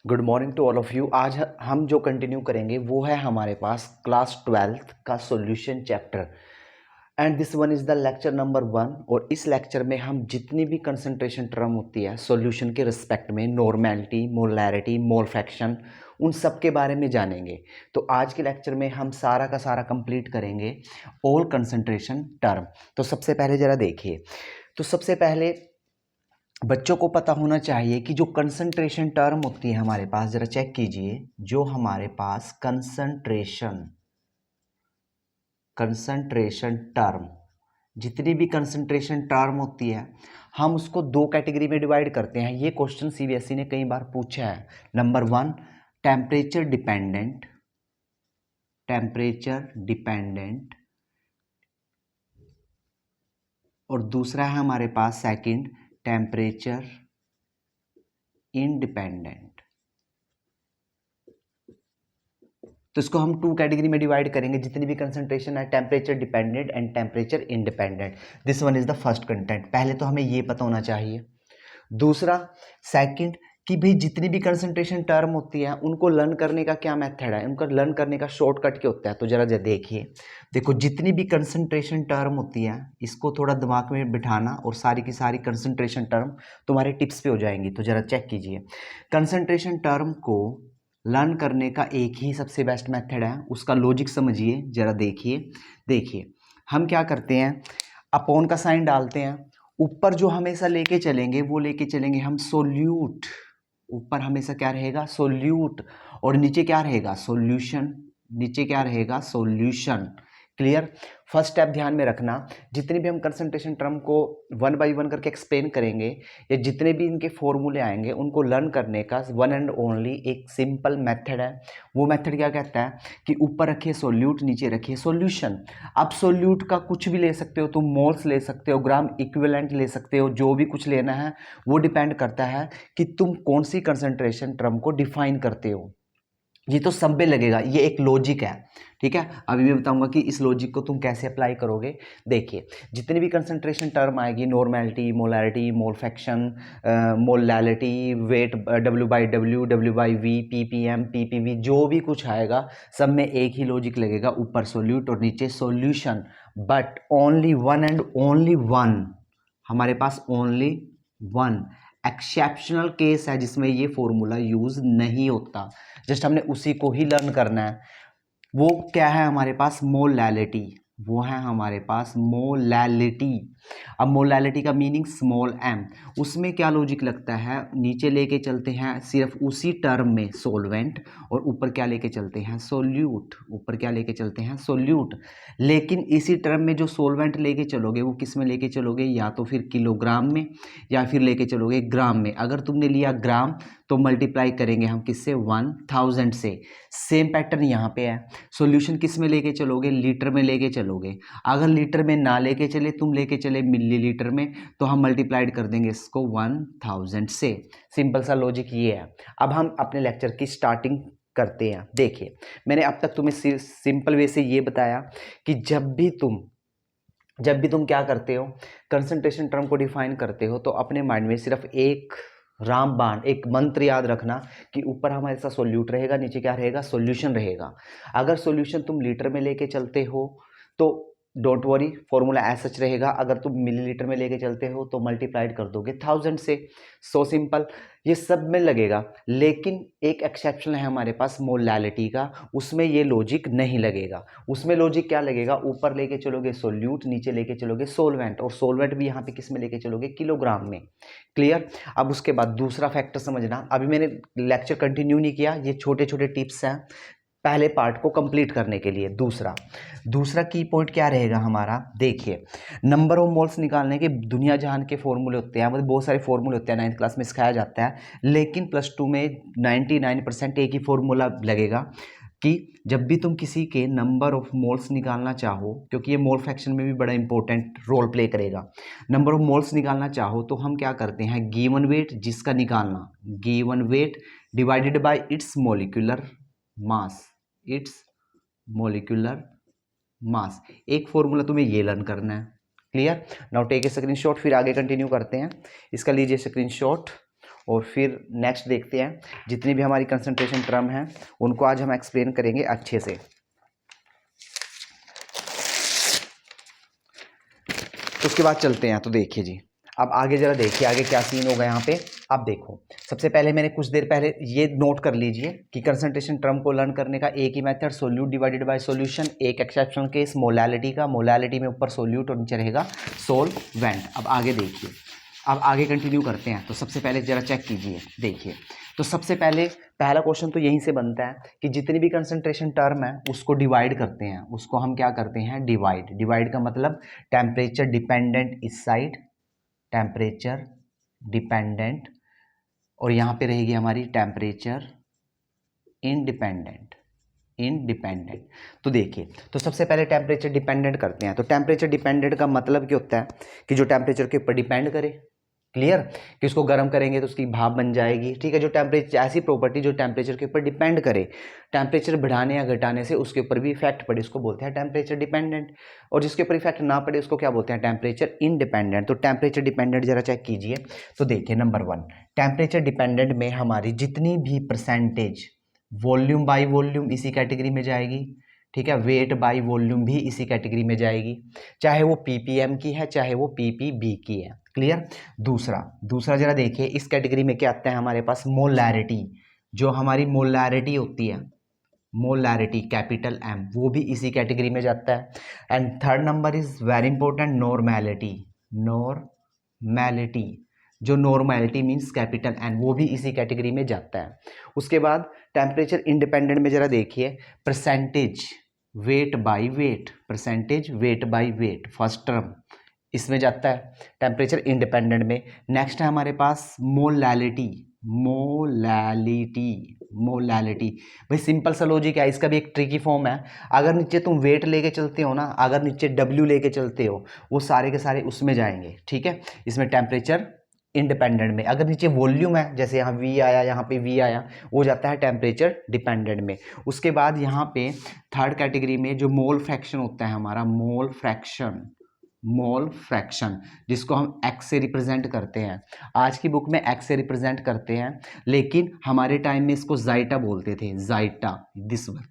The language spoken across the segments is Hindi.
Good morning to all of you. आज हम जो कंटिन्यू करेंगे वो है हमारे पास क्लास 12th का solution chapter and this one is the lecture number 1। और इस लेक्चर में हम जितनी भी कंसंट्रेशन टर्म होती है सॉल्यूशन के रिस्पेक्ट में, नॉर्मेलिटी, मोलैरिटी, मोल फ्रैक्शन, उन सब के बारे में जानेंगे। तो आज के लेक्चर में हम सारा का सारा कंप्लीट करेंगे ऑल कंसंट्रेशन टर्म। तो सबसे पहले ज़रा देखिए, तो सबसे पहले बच्चों को पता होना चाहिए कि जो कंसंट्रेशन टर्म होती है हमारे पास, जरा चेक कीजिए, जो हमारे पास कंसंट्रेशन टर्म, जितनी भी कंसंट्रेशन टर्म होती है हम उसको दो कैटेगरी में डिवाइड करते हैं। ये क्वेश्चन सीबीएसई ने कई बार पूछा है। नंबर 1 टेम्परेचर डिपेंडेंट और दूसरा है हमारे पास सेकंड टेम्परेचर इंडिपेंडेंट। तो इसको हम टू कैटेगरी में डिवाइड करेंगे। जितनी भी कंसंट्रेशन है temperature dependent and temperature independent. This one is the first content. पहले तो हमें ये पता होना चाहिए। दूसरा सेकंड कि भाई जितनी भी कंसंट्रेशन टर्म होती है उनको लर्न करने का क्या मेथड है, उनका लर्न करने का शॉर्टकट क्या होता है। तो जरा देखिए, देखो जितनी भी कंसंट्रेशन टर्म होती है इसको थोड़ा दिमाग में बिठाना और सारी की सारी कंसंट्रेशन टर्म तुम्हारे टिप्स पे हो जाएंगी। तो जरा चेक कीजिए, कंसंट्रेशन टर्म को लर्न करने का एक ही सबसे बेस्ट मेथड है, उसका लॉजिक समझिए। जरा देखिए हम क्या करते हैं, अपॉन का साइन डालते हैं। ऊपर जो हमेशा लेके चलेंगे वो लेके चलेंगे हम सोल्यूट। ऊपर हमेशा क्या रहेगा, सोल्यूट, और नीचे क्या रहेगा, सॉल्यूशन। नीचे क्या रहेगा, सॉल्यूशन। क्लियर। फर्स्ट स्टेप ध्यान में रखना, जितने भी हम कंसंट्रेशन टर्म को वन बाय वन करके एक्सप्लेन करेंगे या जितने भी इनके फॉर्मूले आएंगे उनको लर्न करने का वन एंड ओनली एक सिंपल मेथड है। वो मेथड क्या कहता है कि ऊपर रखिए सोल्यूट, नीचे रखिए सॉल्यूशन। आप सोल्यूट का कुछ भी ले सकते हो, तुम मोल्स ले सकते हो, ग्राम इक्विवेलेंट ले सकते हो, जो भी कुछ लेना है वो डिपेंड करता है कि तुम कौन सी कंसंट्रेशन टर्म को डिफाइन करते हो। ये तो सब में लगेगा, ये एक लॉजिक है, ठीक है। अभी मैं बताऊंगा कि इस लॉजिक को तुम कैसे अप्लाई करोगे। देखिए जितनी भी कंसंट्रेशन टर्म आएगी, normality, molarity, mole fraction, molality, weight, W/W, W/V, ppm, ppv, जो भी कुछ आएगा सब में एक ही लॉजिक लगेगा, ऊपर सोल्यूट और नीचे solution. But only one and only one, हमारे पास ओनली वन एक्सेप्शनल केस है जिसमें ये फॉर्मूला यूज नहीं होता। जस्ट हमने उसी को ही लर्न करना है। वो क्या है हमारे पास, मोलैलिटी। वो है हमारे पास मोलैलिटी। अब मोलैलिटी का मीनिंग स्मॉल m। उसमें क्या लॉजिक लगता है, नीचे लेके चलते हैं सिर्फ उसी टर्म में सोलवेंट और ऊपर क्या लेके चलते हैं, सोल्यूट। ऊपर क्या लेके चलते हैं, सोल्यूट। लेकिन इसी टर्म में जो सोलवेंट लेके चलोगे वो किस में लेके चलोगे, या तो फिर किलोग्राम में या फिर लेके चलोगे ग्राम में। अगर तुमने लिया ग्राम तो मल्टीप्लाई करेंगे हम किससे, 1000 से। सेम पैटर्न यहाँ पे है। सॉल्यूशन किस में लेके चलोगे, लीटर में लेके चलोगे। अगर लीटर में ना लेके चले, तुम लेके चले मिलीलीटर में, तो हम मल्टीप्लाइड कर देंगे इसको 1000 से। सिंपल सा लॉजिक ये है। अब हम अपने लेक्चर की स्टार्टिंग करते हैं। देखिए मैंने अब तक तुम्हें सिंपल वे से ये बताया कि जब भी तुम क्या करते हो, कंसंट्रेशन टर्म को डिफाइन करते हो, तो अपने माइंड में सिर्फ एक रामबाण, एक मंत्र याद रखना कि ऊपर हमारे साथ सोल्यूट रहेगा, नीचे क्या रहेगा, सॉल्यूशन रहेगा। अगर सॉल्यूशन तुम लीटर में लेके चलते हो तो डोंट वरी, फॉर्मूला ऐसा सच रहेगा। अगर तुम मिलीलीटर में लेके चलते हो तो मल्टीप्लाइड कर दोगे 1000 से। सो सिंपल, ये सब में लगेगा। लेकिन एक एक्सेप्शन है हमारे पास मोलैलिटी का, उसमें ये लॉजिक नहीं लगेगा। उसमें लॉजिक क्या लगेगा, ऊपर लेके चलोगे सोल्यूट, नीचे लेके चलोगे सोलवेंट, और सोलवेंट भी यहाँ पे किस में लेके चलोगे, किलोग्राम में। क्लियर। अब उसके बाद दूसरा फैक्टर समझना, अभी मैंने लेक्चर कंटिन्यू नहीं किया, ये छोटे छोटे टिप्स हैं पहले पार्ट को कंप्लीट करने के लिए। दूसरा की पॉइंट क्या रहेगा हमारा, देखिए नंबर ऑफ मोल्स निकालने के दुनिया जहान के फॉर्मूले होते हैं, मतलब बहुत सारे फॉर्मूले होते हैं, 9th क्लास में सिखाया जाता है। लेकिन +2 में 99% एक ही फॉर्मूला लगेगा कि जब भी तुम किसी के नंबर ऑफ मोल्स निकालना चाहो, क्योंकि ये मोल फ्रैक्शन में भी बड़ा इंपॉर्टेंट रोल प्ले करेगा, नंबर ऑफ मोल्स निकालना चाहो तो हम क्या करते हैं, गिवन वेट जिसका निकालना, given weight divided by its molecular mass, एक फॉर्मूला तुम्हें ये लर्न करना है। Clear. Now take a screenshot, फिर आगे कंटिन्यू करते हैं। इसका लीजिए स्क्रीनशॉट और फिर नेक्स्ट देखते हैं जितनी भी हमारी कंसंट्रेशन टर्म हैं उनको आज हम एक्सप्लेन करेंगे अच्छे से। उसके बाद चलते हैं। तो देखिए जी, अब आगे जरा देखिए आगे क्या सीन होगा यहाँ पे। अब देखो, सबसे पहले मैंने कुछ देर पहले ये नोट कर लीजिए कि कंसंट्रेशन टर्म को लर्न करने का एक ही method solute divided by solution, एक एक्सेप्शनल केस मोलालिटी का, मोलालिटी में ऊपर सोल्यूट और नीचे रहेगा सोलवेंट। अब आगे देखिए, अब आगे कंटिन्यू करते हैं। तो सबसे पहले जरा चेक कीजिए, देखिए तो सबसे पहले पहला क्वेश्चन तो यहीं से बनता है कि जितनी भी कंसंट्रेशन टर्म है उसको डिवाइड करते हैं, उसको हम क्या करते हैं डिवाइड। डिवाइड का मतलब टेम्परेचर डिपेंडेंट इस साइड, टेम्परेचर डिपेंडेंट, और यहाँ पे रहेगी हमारी टेम्परेचर इंडिपेंडेंट। इंडिपेंडेंट तो देखिए, तो सबसे पहले टेम्परेचर डिपेंडेंट करते हैं। तो टेम्परेचर डिपेंडेंट का मतलब क्या होता है कि जो टेम्परेचर के ऊपर डिपेंड करे, क्लियर, कि उसको गर्म करेंगे तो उसकी भाप बन जाएगी, ठीक है। जो टेम्परेचर, ऐसी प्रॉपर्टी जो टेम्परेचर के ऊपर डिपेंड करे, टेम्परेचर बढ़ाने या घटाने से उसके ऊपर भी इफेक्ट पड़े, उसको बोलते हैं टेम्परेचर डिपेंडेंट। और जिसके ऊपर इफेक्ट ना पड़े उसको क्या बोलते हैं टेम्परेचर इंडिपेंडेंट। तो टेम्परेचर डिपेंडेंट जरा चेक कीजिए। तो देखिए नंबर 1, टेम्परेचर डिपेंडेंट में हमारी जितनी भी परसेंटेज वॉल्यूम बाई वॉल्यूम इसी कैटेगरी में जाएगी, ठीक है। वेट बाई वॉल्यूम भी इसी कैटेगरी में जाएगी, चाहे वो ppm की है चाहे वो ppb की है, क्लियर। दूसरा जरा देखिए, इस कैटेगरी में क्या आता है हमारे पास मोलैरिटी। जो हमारी मोलैरिटी होती है, मोलैरिटी कैपिटल M, वो भी इसी कैटेगरी में जाता है। And third number is very important, normality. Normality, जो नॉर्मैलिटी मीन्स कैपिटल N, वो भी इसी कैटेगरी में जाता है। उसके बाद टेम्परेचर इंडिपेंडेंट में जरा देखिए, percentage weight by weight, percentage weight by weight, first term इसमें जाता है टेम्परेचर इंडिपेंडेंट में। नेक्स्ट है हमारे पास मोलैलिटी। मोलैलिटी, मोलैलिटी भाई सिंपल सा लॉजिक है, इसका भी एक ट्रिकी फॉर्म है। अगर नीचे तुम वेट लेके चलते हो ना, अगर नीचे W लेके चलते हो, वो सारे के सारे उसमें जाएंगे, ठीक है, इसमें टेम्परेचर इंडिपेंडेंट में। अगर नीचे वॉल्यूम है, जैसे यहाँ V आया, यहाँ पे V आया, वो जाता है टेम्परेचर डिपेंडेंट में। उसके बाद यहाँ पे थर्ड कैटेगरी में जो मोल फ्रैक्शन होता है हमारा, मोल फ्रैक्शन, मोल फ्रैक्शन, जिसको हम x से रिप्रेजेंट करते हैं। आज की बुक में x से रिप्रेजेंट करते हैं, लेकिन हमारे टाइम में इसको जाइटा बोलते थे, zeta, this one,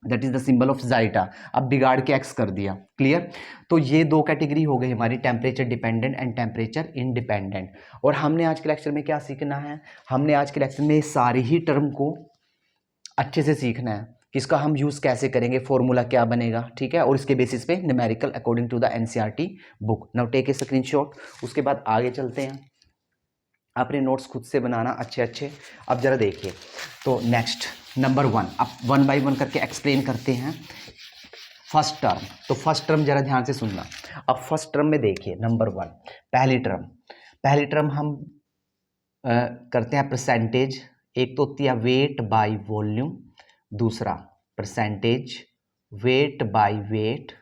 that is the symbol of zeta. अब बिगाड़ के x कर दिया, क्लियर। तो ये दो कैटेगरी हो गई हमारी, temperature dependent and temperature independent. और हमने आज के लेक्चर में क्या सीखना है, हमने आज के लेक्चर में सारी ही टर्म को अच्छे से सीखना है कि इसका हम यूज़ कैसे करेंगे, फॉर्मूला क्या बनेगा, ठीक है। और इसके बेसिस पे numerical according to the NCERT book. Now take a screenshot. उसके बाद आगे चलते हैं, अपने नोट्स खुद से बनाना अच्छे अच्छे। अब जरा देखिए, तो नेक्स्ट नंबर 1, अब 1 बाई 1 करके एक्सप्लेन करते हैं। फर्स्ट टर्म, तो फर्स्ट टर्म जरा ध्यान से सुनना। अब फर्स्ट टर्म में देखिए नंबर 1, पहली टर्म हम करते हैं परसेंटेज। एक तो होती है वेट बाय वॉल्यूम, दूसरा परसेंटेज वेट बाय वेट,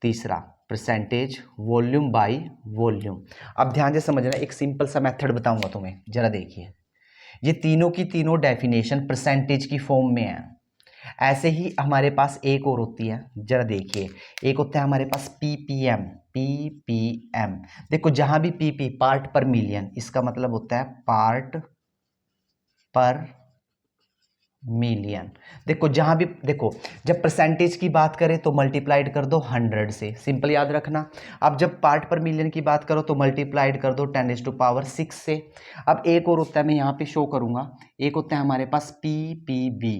तीसरा परसेंटेज वॉल्यूम बाय वॉल्यूम। अब ध्यान से समझना, एक सिंपल सा मेथड बताऊंगा तुम्हें, जरा देखिए। ये तीनों की तीनों डेफिनेशन परसेंटेज की फॉर्म में है। ऐसे ही हमारे पास एक और होती है, जरा देखिए, एक होता है हमारे पास ppm। ppm देखो, जहां भी pp पार्ट पर मिलियन, इसका मतलब होता है पार्ट पर मिलियन। देखो जहां भी, देखो जब परसेंटेज की बात करें तो मल्टीप्लाइड कर दो 100 से, सिंपल याद रखना। अब जब पार्ट पर मिलियन की बात करो तो मल्टीप्लाइड कर दो 10⁻⁶ से। अब एक और होता है, मैं यहाँ पे शो करूंगा, एक होता है हमारे पास ppb,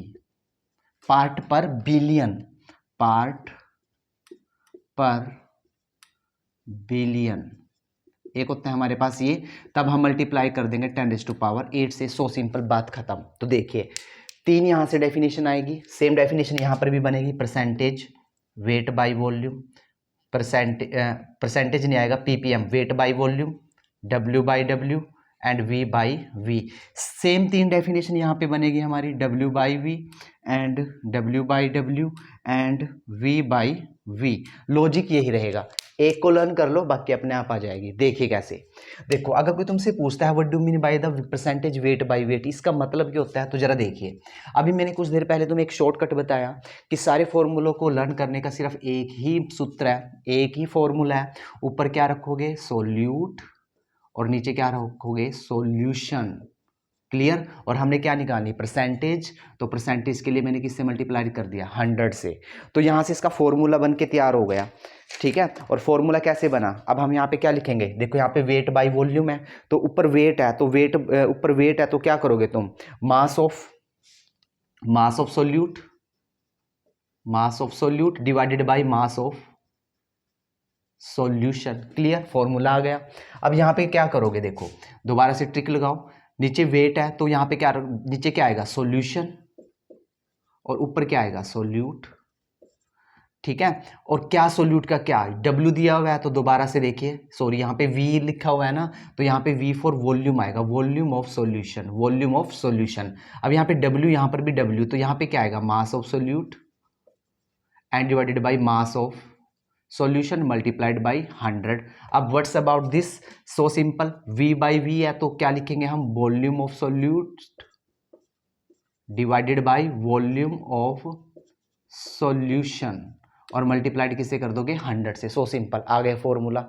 पार्ट पर बिलियन, पार्ट पर बिलियन। एक होता है हमारे पास ये, तब हम मल्टीप्लाई कर देंगे 10⁸ से। सो सिंपल, बात खत्म। तो देखिए, तीन यहाँ से डेफिनेशन आएगी, सेम डेफिनेशन यहाँ पर भी बनेगी, percentage weight by volume, percentage नहीं आएगा, ppm weight by volume, w by w and v by v। Same तीन डेफिनेशन यहाँ पे बनेगी हमारी, w by v and w by w and v by v। Logic यही रहेगा, एक को लर्न कर लो, बाकी अपने आप आ जाएगी। देखिए कैसे, देखो अगर कोई तुमसे पूछता है what do mean by the percentage weight by weight, इसका मतलब क्या होता है, तो जरा देखिए। अभी मैंने कुछ देर पहले तुम्हें एक शॉर्टकट बताया कि सारे फॉर्मूलों को लर्न करने का सिर्फ एक ही सूत्र है, एक ही फॉर्मूला है। ऊपर क्या रखोगे, सोल्यूट, और नीचे क्या रखोगे, सॉल्यूशन। क्लियर। और हमने क्या निकालनी, परसेंटेज, तो परसेंटेज के लिए मैंने किससे मल्टीप्लाई कर दिया, 100 से। तो यहाँ से इसका फॉर्मूला बन के तैयार हो गया, ठीक है। और फॉर्मूला कैसे बना, अब हम यहाँ पे क्या लिखेंगे, देखो यहाँ पे वेट बाय वॉल्यूम है, तो ऊपर वेट है, तो वेट ऊपर वेट है तो क्या करोगे तुम, mass of solute divided by mass of solution. Clear, formula आ गया। अब यहाँ पे क्या करोगे, देखो दोबारा से ट्रिक लगाओ, नीचे वेट है तो यहाँ पे क्या, नीचे क्या आएगा, सॉल्यूशन, और ऊपर क्या आएगा, सोल्यूट, ठीक है। और क्या सोल्यूट का क्या, W दिया हुआ है, तो दोबारा से देखिए, सॉरी यहाँ पे V लिखा हुआ है ना, तो यहाँ पे V फॉर वॉल्यूम आएगा, वॉल्यूम ऑफ सॉल्यूशन। अब यहाँ पे W, यहाँ पर भी W, तो यहाँ पे क्या आएगा, मास of solute and divided by mass of solution multiplied by 100। अब what's about this, so simple, V by V है तो क्या लिखेंगे हम, volume of solute divided by volume of solution, और मल्टीप्लाइड किससे कर दोगे, 100 से। सो सिंपल, आ गया फॉर्मूला।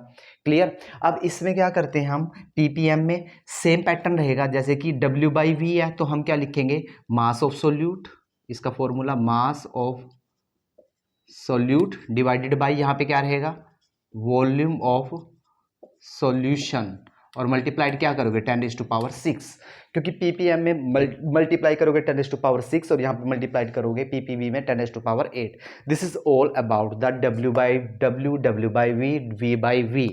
क्लियर। अब इसमें क्या करते हैं हम, पीपीएम में सेम पैटर्न रहेगा, जैसे कि W बाई V है तो हम क्या लिखेंगे, मास ऑफ सोल्यूट, इसका formula mass of solute divided by यहाँ पे क्या रहेगा, वॉल्यूम ऑफ सॉल्यूशन, और मल्टीप्लाइड क्या करोगे, 10⁶, क्योंकि पीपीएम में मल्टीप्लाई करोगे 10⁶, और यहाँ पे मल्टीप्लाइड करोगे पीपीवी में 10⁸। This is all about the W by V by V।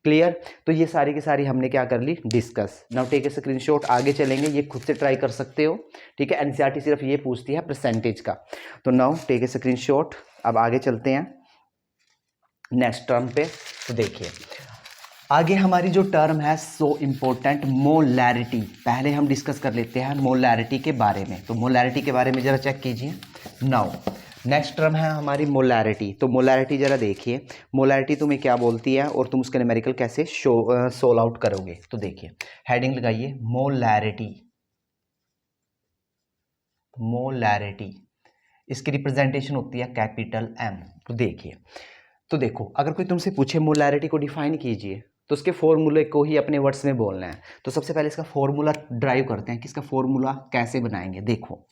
Clear. तो ये सारी की सारी हमने क्या कर ली, discuss. Now take a screenshot, आगे चलेंगे, ये खुद से ट्राई कर सकते हो, ठीक है। एनसीईआरटी सिर्फ ये पूछती है परसेंटेज का, तो नाउ टेक ए स्क्रीनशॉट। अब आगे चलते हैं नेक्स्ट टर्म पे। तो देखिए आगे हमारी जो टर्म है सो इम्पोर्टेंट, मोलैरिटी। पहले हम डिस्कस कर लेते हैं मोलैरिटी के बारे में। तो मोलैरिटी के बारे में जरा चेक कीजिए। नाउ नेक्स्ट टर्म है हमारी मोलैरिटी। तो मोलैरिटी जरा देखिए, मोलैरिटी तुम्हें क्या बोलती है और तुम उसके न्यूमेरिकल कैसे सोल आउट करोगे। तो देखिए हेडिंग लगाइए, मोलैरिटी, इसकी रिप्रेजेंटेशन होती है कैपिटल M। तो देखिए, तो देखो अगर कोई तुमसे पूछे मोलैरिटी को डिफाइन कीजिए, तो उसके फॉर्मूले को ही अपने वर्ड्स में बोलना है। तो सबसे पहले इसका फॉर्मूला ड्राइव करते हैं कि इसका फॉर्मूला कैसे बनाएंगे। देखो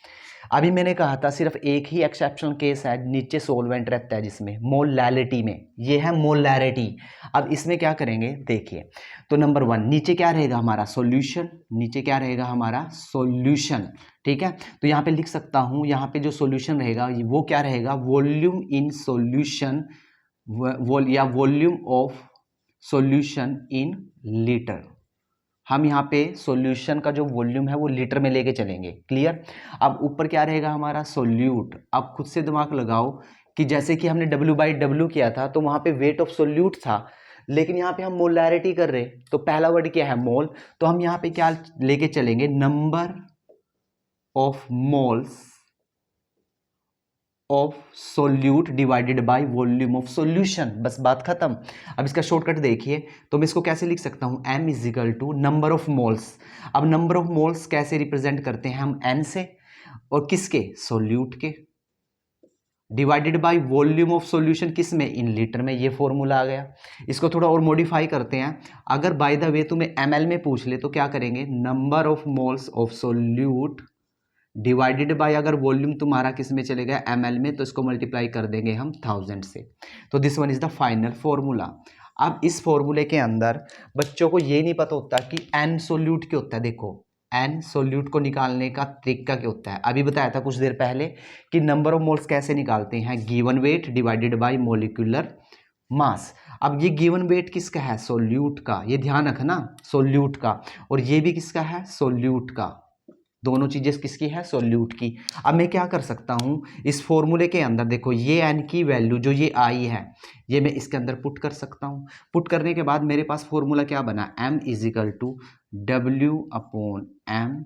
अभी मैंने कहा था सिर्फ एक ही एक्सेप्शनल केस है, नीचे सोलवेंट रहता है जिसमें, मोलैलिटी में, ये है मोलैरिटी। अब इसमें क्या करेंगे, देखिए तो नंबर 1 नीचे क्या रहेगा हमारा, सॉल्यूशन, नीचे क्या रहेगा हमारा, सॉल्यूशन, ठीक है। तो यहाँ पे लिख सकता हूँ, यहाँ पे जो सॉल्यूशन रहेगा वो क्या रहेगा, वॉल्यूम इन सॉल्यूशन, या volume of solution in litre. हम यहाँ पे सॉल्यूशन का जो वॉल्यूम है वो लीटर में लेके चलेंगे। क्लियर। अब ऊपर क्या रहेगा हमारा, सोल्यूट। अब खुद से दिमाग लगाओ कि जैसे कि हमने W बाई W किया था तो वहाँ पे वेट ऑफ सोल्यूट था, लेकिन यहाँ पे हम मोलैरिटी कर रहे, तो पहला वर्ड क्या है, मोल, तो हम यहाँ पे क्या लेके चलेंगे, number of moles of solute divided by volume of solution, बस बात खत्म। अब इसका शॉर्टकट देखिए, तो मैं इसको कैसे लिख सकता हूं, M = नंबर ऑफ मोल्स। अब नंबर ऑफ मोल्स कैसे रिप्रेजेंट करते हैं हम, N से, और किसके, सोल्यूट के, divided by volume of solution किस में, इन लीटर में। ये फॉर्मूला आ गया। इसको थोड़ा और मॉडिफाई करते हैं, अगर बाय द वे तुम्हें ml में पूछ ले तो क्या करेंगे, number of moles of solute divided bye, अगर वॉल्यूम तुम्हारा किस में चलेगा, ml में, तो इसको मल्टीप्लाई कर देंगे हम 1000 से। तो this one is the final formula. अब इस फॉर्मूले के अंदर बच्चों को ये नहीं पता होता कि n सोल्यूट क्या होता है। देखो n सोल्यूट को निकालने का तरीका क्या होता है, अभी बताया था कुछ देर पहले कि नंबर ऑफ मोल्स कैसे निकालते हैं, given weight divided bye molecular mass. अब ये गिवन वेट किसका है, सोल्यूट का, ये ध्यान रखना, सोल्यूट का, और ये भी किसका है, सोल्यूट का, दोनों चीजें किसकी है, सोल्यूट की। अब मैं क्या कर सकता हूं, इस फॉर्मूले के अंदर देखो ये n की वैल्यू जो ये आई है, ये मैं इसके अंदर पुट कर सकता हूं। पुट करने के बाद मेरे पास फॉर्मूला क्या बना, M = W/M,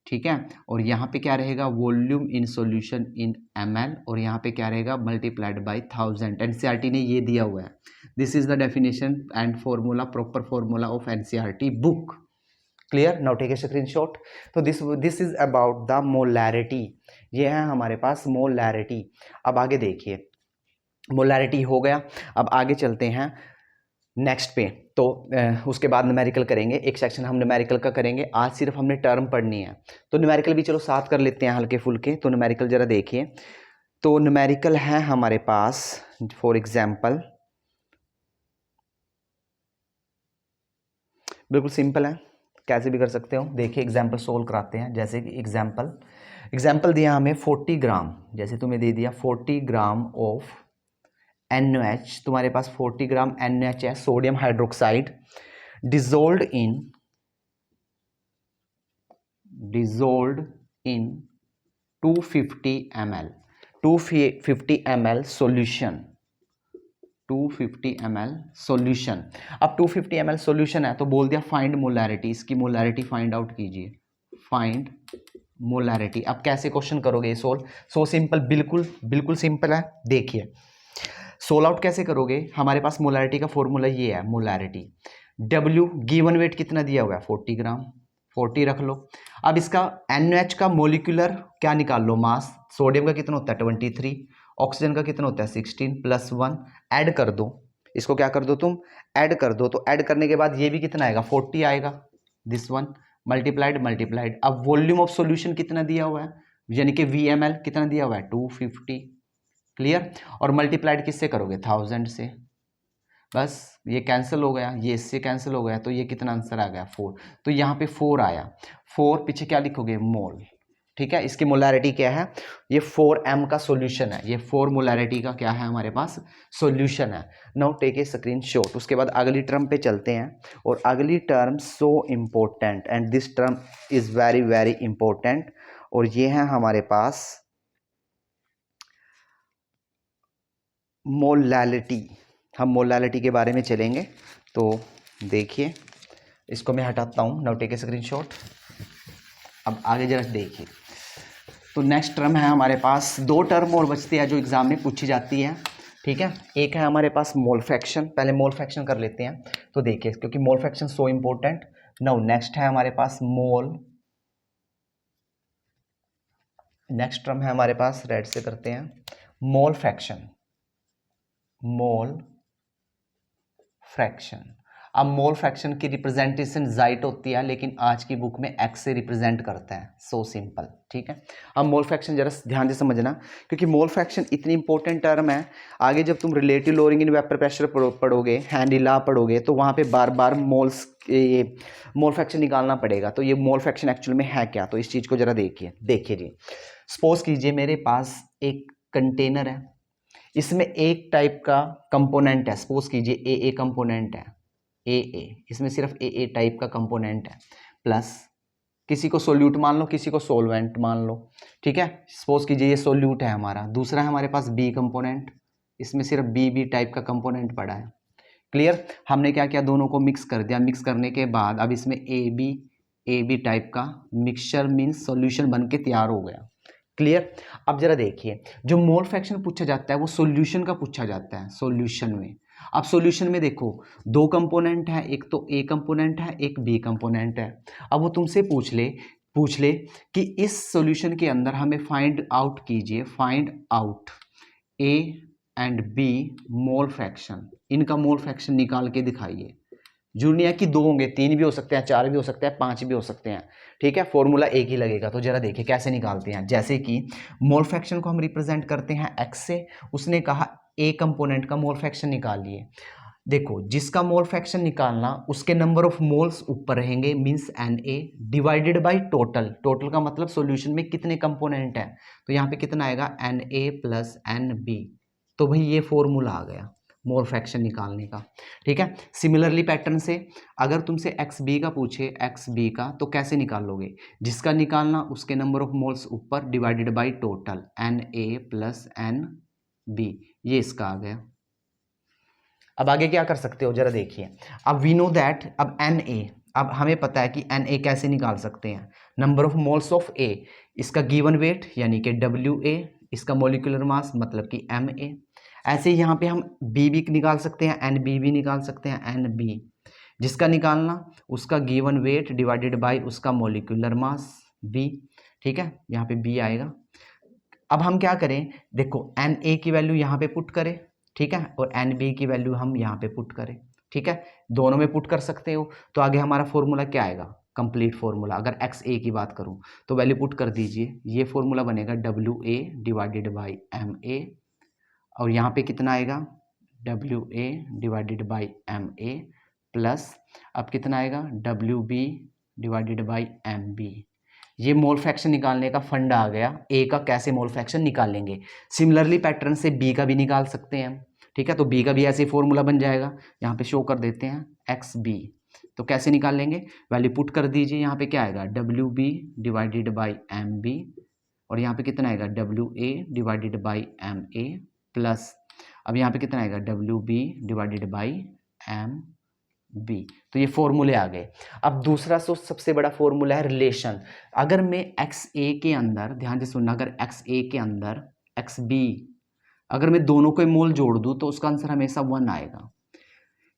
ठीक है। और यहाँ पे क्या रहेगा, volume in solution in ml, और यहाँ पे क्या रहेगा, मल्टीप्लाइड बाय 1000। एनसीईआरटी ने ये दिया हुआ है, this is the definition and formula, proper formula of NCERT book. Clear. Now take a screenshot. तो this is about the molarity, ये है हमारे पास मोलैरिटी। अब आगे देखिए, मोलैरिटी हो गया, अब आगे चलते हैं नेक्स्ट पे तो उसके बाद न्यूमेरिकल करेंगे, एक सेक्शन हम न्यूमेरिकल का करेंगे। आज सिर्फ हमने टर्म पढ़नी है, तो न्यूमेरिकल भी चलो साथ कर लेते हैं हल्के फुल्के। तो न्यूमेरिकल जरा देखिए, तो न्यूमेरिकल है हमारे पास फॉर एग्जांपल, बिल्कुल सिंपल है, कैसे भी कर सकते हो। देखिए एग्जांपल सोल्व कराते हैं। जैसे कि एग्जांपल दिया हमें 40 ग्राम, जैसे तुम्हें दे दिया 40 ग्राम ऑफ NaOH, तुम्हारे पास 40 ग्राम NaOH है, सोडियम हाइड्रोक्साइड, डिजोल्ड इन 250 ml 250 ml solution 250 ml solution. अब 250 ml सॉल्यूशन है तो बोल दिया फाइंड मोलैरिटी, इसकी मोलैरिटी फाइंड आउट कीजिए, फाइंड मोलैरिटी। अब कैसे क्वेश्चन करोगे ये सोल्व? सो सिंपल, बिल्कुल सिंपल है। देखिए सोल्व आउट कैसे करोगे, हमारे पास मोलैरिटी का फॉर्मूला ये है, मोलैरिटी W गिवन वेट कितना दिया हुआ है 40 ग्राम, 40 रख लो। अब इसका NaOH का मोलिकुलर क्या निकाल लो, मास। सोडियम का कितना होता है 23, ऑक्सीजन का कितना होता है 16 प्लस 1, ऐड कर दो, इसको क्या कर दो तुम, ऐड कर दो। तो ऐड करने के बाद ये भी कितना आएगा 40 आएगा, दिस वन मल्टीप्लाइड। अब वॉल्यूम ऑफ सॉल्यूशन कितना दिया हुआ है, यानी कि VmL कितना दिया हुआ है 250, क्लियर। और मल्टीप्लाइड किससे करोगे 1000 से, बस ये कैंसिल हो गया, ये इससे कैंसिल हो गया, तो ये कितना आंसर आ गया 4। तो यहाँ पे 4 आया, 4 पीछे क्या लिखोगे मोल, ठीक है। इसकी मोलैरिटी क्या है, ये 4m का सॉल्यूशन है, ये 4 मोलैरिटी का क्या है हमारे पास सॉल्यूशन है। Now take a screenshot. उसके बाद अगली टर्म पे चलते हैं, और अगली term so important and this term is very very important, और ये है हमारे पास मोलैलिटी। हम मोलैलिटी के बारे में चलेंगे, तो देखिए इसको मैं हटाता हूँ, नाउ टेक ए स्क्रीनशॉट। अब आगे जरा देखिए, तो नेक्स्ट टर्म है हमारे पास, 2 टर्म और बचती है जो एग्जाम में पूछी जाती है, ठीक है। एक है हमारे पास मोल फ्रैक्शन, पहले मोल फ्रैक्शन कर लेते हैं। तो देखिए क्योंकि mole fraction so important. Now next है हमारे पास मोल, नेक्स्ट टर्म है हमारे पास, रेड से करते हैं, मोल फ्रैक्शन, मोल फ्रैक्शन। अब मोल फ्रैक्शन की रिप्रेजेंटेशन जाइट होती है, लेकिन आज की बुक में एक्स से रिप्रेजेंट करता है, सो सिंपल, ठीक है। अब मोल फ्रैक्शन जरा ध्यान से समझना, क्योंकि मोल फ्रैक्शन इतनी इंपॉर्टेंट टर्म है। आगे जब तुम relative lowering in vapour pressure पढ़ोगे, हेनरी लॉ पढ़ोगे, तो वहाँ पे बार बार ये मोल फ्रैक्शन निकालना पड़ेगा। तो ये मोल फ्रैक्शन एक्चुअल में है क्या, तो इस चीज़ को जरा देखिए जी। सपोज कीजिए मेरे पास एक कंटेनर है, इसमें एक टाइप का कंपोनेंट है, सपोज कीजिए ए कंपोनेंट है, ए इसमें सिर्फ ए टाइप का कंपोनेंट है, प्लस किसी को सोल्यूट मान लो, किसी को सोलवेंट मान लो, ठीक है। सपोज कीजिए ये सोल्यूट है हमारा। दूसरा है हमारे पास बी कंपोनेंट, इसमें सिर्फ बी टाइप का कंपोनेंट पड़ा है, क्लियर। हमने क्या किया, दोनों को मिक्स कर दिया, मिक्स करने के बाद अब इसमें ए बी टाइप का मिक्सचर मीन्स सॉल्यूशन बन के तैयार हो गया, क्लियर। अब जरा देखिए, जो मोल फ्रैक्शन पूछा जाता है वो सॉल्यूशन का पूछा जाता है, सॉल्यूशन में। अब सॉल्यूशन में देखो 2 कंपोनेंट है, एक तो ए कंपोनेंट है, एक बी कंपोनेंट है। अब वो तुमसे पूछ ले कि इस सॉल्यूशन के अंदर हमें फाइंड आउट कीजिए, find out A and B mole fraction, इनका मोल फ्रैक्शन निकाल के दिखाइए। जरूरी नहीं है कि 2 होंगे, 3 भी हो सकते हैं, 4 भी हो सकते हैं, 5 भी हो सकते हैं, ठीक है। फॉर्मूला एक ही लगेगा। तो जरा देखिए कैसे निकालते हैं। जैसे कि मोल फ्रैक्शन को हम रिप्रेजेंट करते हैं एक्स से, उसने कहा ए कंपोनेंट का मोल फ्रैक्शन निकालिए। देखो जिसका मोल फ्रैक्शन निकालना, उसके नंबर ऑफ मोल्स ऊपर रहेंगे, means Na divided by total. Total का मतलब सॉल्यूशन में कितने कंपोनेंट हैं, तो यहाँ पे कितना आएगा Na प्लस Nb। तो भाई ये फॉर्मूला आ गया मोल फ्रैक्शन निकालने का, ठीक है। सिमिलरली पैटर्न से अगर तुमसे एक्स बी का पूछे, एक्स बी का, तो कैसे निकालोगे, जिसका निकालना उसके नंबर ऑफ मोल्स ऊपर divided by total, Na plus Nb, ये इसका आ गया। अब आगे क्या कर सकते हो जरा देखिए। अब वी नो दैट, अब Na, अब हमें पता है कि Na कैसे निकाल सकते हैं, number of moles of A, इसका गिवन वेट यानी कि WA, इसका मोलिकुलर मास मतलब कि Ma। ऐसे ही यहाँ पे हम बी भी निकाल सकते हैं, Nb भी निकाल सकते हैं, Nb, जिसका निकालना उसका गिवन वेट डिवाइडेड बाय उसका मोलिकुलर मास B, ठीक है। यहाँ पे B आएगा। अब हम क्या करें, देखो Na की वैल्यू यहाँ पे पुट करें, ठीक है, और Nb की वैल्यू हम यहाँ पे पुट करें, ठीक है, दोनों में पुट कर सकते हो। तो आगे हमारा फॉर्मूला क्या आएगा, कंप्लीट फॉर्मूला। अगर एक्स ए की बात करूं तो वैल्यू पुट कर दीजिए, ये फॉर्मूला बनेगा W A divided by M A, और यहाँ पे कितना आएगा W A divided by M A plus अब कितना आएगा W B divided by M B. ये मोल फ्रैक्शन निकालने का फंड आ गया, ए का कैसे मोल फ्रैक्शन निकालेंगे। सिमिलरली पैटर्न से बी का भी निकाल सकते हैं हम, ठीक है। तो बी का भी ऐसे फॉर्मूला बन जाएगा, यहाँ पे शो कर देते हैं एक्स बी। तो कैसे निकाल लेंगे, वैल्यू पुट कर दीजिए, यहाँ पे क्या आएगा W B divided by M B, और यहाँ पे कितना आएगा W A divided by M A plus अब यहाँ पे कितना आएगा W B divided by M B. तो ये फॉर्मूले आ गए। अब दूसरा सबसे बड़ा फॉर्मूला है रिलेशन। अगर मैं एक्स ए के अंदर, ध्यान से सुनना, अगर एक्स ए के अंदर एक्स बी, अगर मैं दोनों को मोल जोड़ दूं तो उसका आंसर हमेशा 1 आएगा।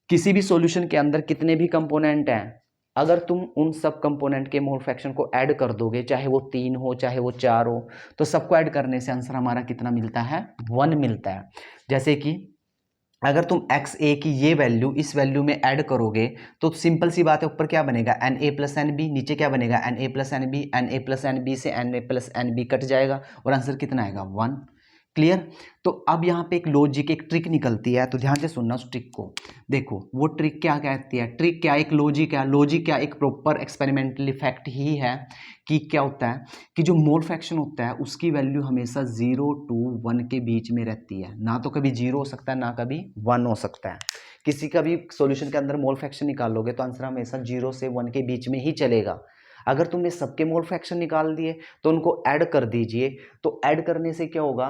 किसी भी सॉल्यूशन के अंदर कितने भी कंपोनेंट हैं, अगर तुम उन सब कंपोनेंट के मोल फ्रैक्शन को ऐड कर दोगे, चाहे वो 3 हो चाहे वो 4 हो, तो सबको ऐड करने से आंसर हमारा कितना मिलता है 1 मिलता है। जैसे कि अगर तुम एक्स ए की ये वैल्यू इस वैल्यू में ऐड करोगे तो सिंपल सी बात है, ऊपर क्या बनेगा N A plus N B, नीचे क्या बनेगा N A plus N B, N A plus N B से N A plus N B cut जाएगा और आंसर कितना आएगा 1। क्लियर। तो अब यहाँ पे एक लॉजिक, एक ट्रिक निकलती है, तो ध्यान से सुनना उस ट्रिक को। देखो वो ट्रिक क्या कहती है, ट्रिक क्या, एक लॉजिक है, लॉजिक क्या एक प्रॉपर एक्सपेरिमेंटल इफेक्ट ही है कि क्या होता है कि जो मोल फ्रैक्शन होता है उसकी वैल्यू हमेशा 0 to 1 के बीच में रहती है, ना तो कभी 0 हो सकता है ना कभी 1 हो सकता है। किसी का भी सॉल्यूशन के अंदर मोल फ्रैक्शन निकालोगे तो आंसर हमेशा 0 से 1 के बीच में ही चलेगा। अगर तुमने सबके मोल फ्रैक्शन निकाल दिए तो उनको ऐड कर दीजिए, तो ऐड करने से क्या होगा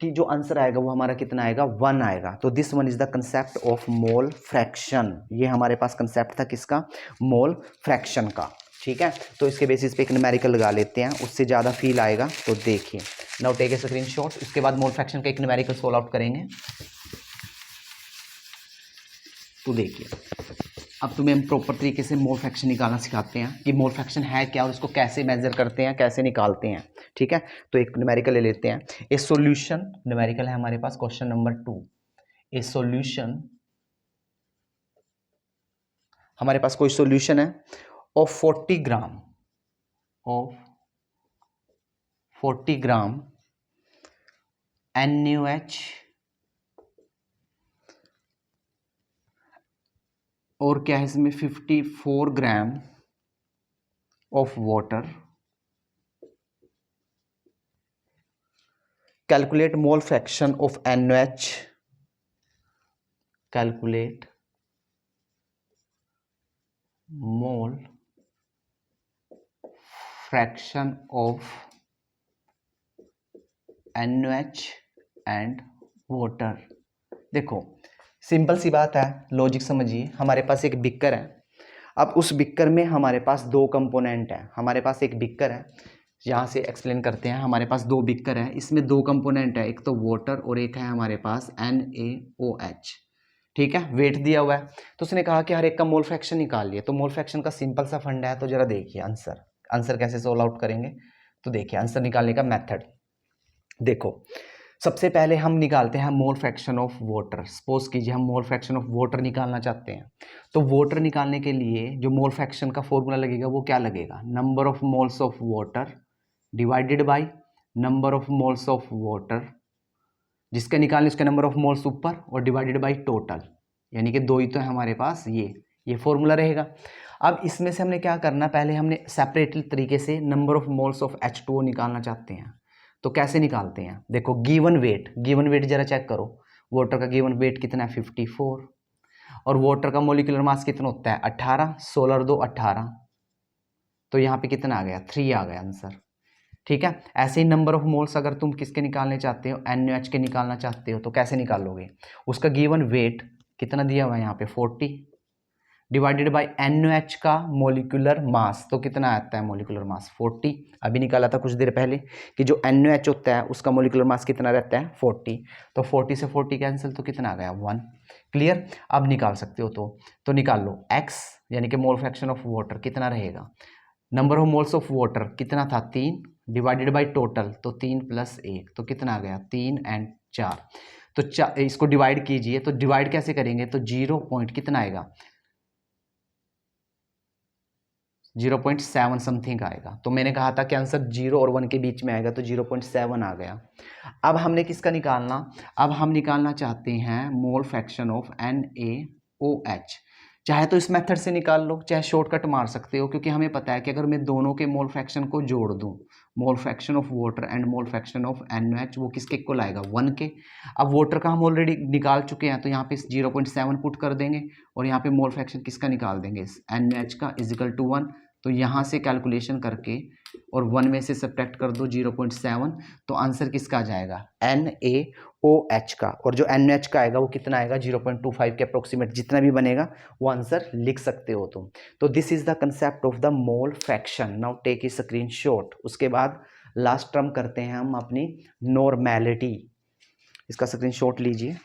कि जो आंसर आएगा वो हमारा कितना आएगा 1 आएगा। तो this one is the concept of mole fraction. ये हमारे पास कंसेप्ट था किसका, मोल फ्रैक्शन का, ठीक है। तो इसके बेसिस पे एक न्यूमेरिकल लगा लेते हैं, उससे ज़्यादा फील आएगा। तो देखिए, नाउ टेक ए स्क्रीनशॉट, इसके बाद मोल फ्रैक्शन का एक न्यूमेरिकल सोल्व आउट करेंगे। तो देखिए, अब तुम्हें हम प्रॉपर तरीके से मोल फ्रैक्शन निकालना सिखाते हैं कि मोल फ्रैक्शन है क्या और इसको कैसे मेजर करते हैं, कैसे निकालते हैं, ठीक है। तो एक न्यूमेरिकल ले लेते हैं। ए सॉल्यूशन, न्यूमेरिकल है हमारे पास क्वेश्चन नंबर 2। ए सॉल्यूशन, हमारे पास कोई सॉल्यूशन है of 40 gram, of 40 gram NaOH और क्या है इसमें 54 gram of water. Calculate mole fraction of NaOH, calculate mole fraction of NaOH and water. देखो सिंपल सी बात है, लॉजिक समझिए। हमारे पास एक बिकर है, अब उस बिकर में हमारे पास 2 कंपोनेंट है। हमारे पास एक बिकर है, यहाँ से एक्सप्लेन करते हैं। हमारे पास 2 बिकर है, इसमें 2 कंपोनेंट है, एक तो वाटर और एक है हमारे पास NaOH, ठीक है। वेट दिया हुआ है, तो उसने कहा कि हर एक का मोल फ्रैक्शन निकालिए। तो मोल फ्रैक्शन का सिंपल सा फंड है, तो जरा देखिए आंसर कैसे सोल्व आउट करेंगे। तो देखिए आंसर निकालने का मेथड, देखो सबसे पहले हम निकालते हैं mole fraction of water. Suppose कीजिए हम मोल फ्रैक्शन ऑफ वाटर निकालना चाहते हैं, तो वाटर निकालने के लिए जो मोल फ्रैक्शन का फॉर्मूला लगेगा वो क्या लगेगा, number of moles of water divided by number of moles of water, जिसके निकालने उसके नंबर ऑफ मोल्स ऊपर, और डिवाइडेड बाय टोटल, यानी कि 2 ही तो है हमारे पास, ये फॉर्मूला रहेगा। अब इसमें से हमने क्या करना, पहले हमने सेपरेटली तरीके से number of moles of H2O निकालना चाहते हैं। तो कैसे निकालते हैं, देखो गिवन वेट जरा चेक करो। वाटर का गिवन वेट कितना है 54, और वाटर का मोलिकुलर मास कितना होता है 18, 16 और 2 18, तो यहाँ पे कितना आ गया 3 आ गया आंसर, ठीक है। ऐसे ही नंबर ऑफ मोल्स अगर तुम किसके निकालने चाहते हो, NaOH के निकालना चाहते हो, तो कैसे निकालोगे, उसका गिवन वेट कितना दिया हुआ है यहाँ पे 40 डिवाइडेड बाय NaOH का मोलिकुलर मास, तो कितना आता है मोलिकुलर मास 40। अभी निकाला था कुछ देर पहले कि जो NaOH होता है उसका मोलिकुलर मास कितना रहता है 40, तो 40 से 40 कैंसिल, तो कितना आ गया 1। क्लियर। अब निकाल सकते हो तो निकाल लो x, यानी कि मोल फ्रैक्शन ऑफ वाटर कितना रहेगा, number of moles of water कितना था 3 डिवाइडेड बाई टोटल, तो 3 + 1, तो कितना आ गया 3 और 4। तो इसको डिवाइड कीजिए, तो डिवाइड कैसे करेंगे, तो 0 पॉइंट कितना आएगा, 0.7 समथिंग आएगा। तो मैंने कहा था कि आंसर 0 और 1 के बीच में आएगा, तो 0.7 आ गया। अब हमने किसका निकालना, अब हम निकालना चाहते हैं मोल फ्रैक्शन ऑफ NaOH। चाहे तो इस मेथड से निकाल लो, चाहे शॉर्टकट मार सकते हो, क्योंकि हमें पता है कि अगर मैं दोनों के मोल फ्रैक्शन को जोड़ दूं, mole fraction of water and mole fraction of NaOH, वो किसके इक्वल आएगा, 1 के। अब वाटर का हम ऑलरेडी निकाल चुके हैं, तो यहाँ पे 0.7 पुट कर देंगे और यहाँ पे मोल फ्रैक्शन किसका निकाल देंगे, NaOH का, इजिकल टू 1। तो यहाँ से कैलकुलेशन करके और 1 में से सब्ट्रैक्ट कर दो 0.7, तो आंसर किसका आ जाएगा, NaOH का। और जो NaOH का आएगा वो कितना आएगा, 0.25 के अप्रोक्सीमेट, जितना भी बनेगा वो आंसर लिख सकते हो तुम। तो this is the concept of the mole fraction. Now take a screenshot. उसके बाद लास्ट टर्म करते हैं हम अपनी नॉर्मेलिटी। इसका स्क्रीनशॉट लीजिए।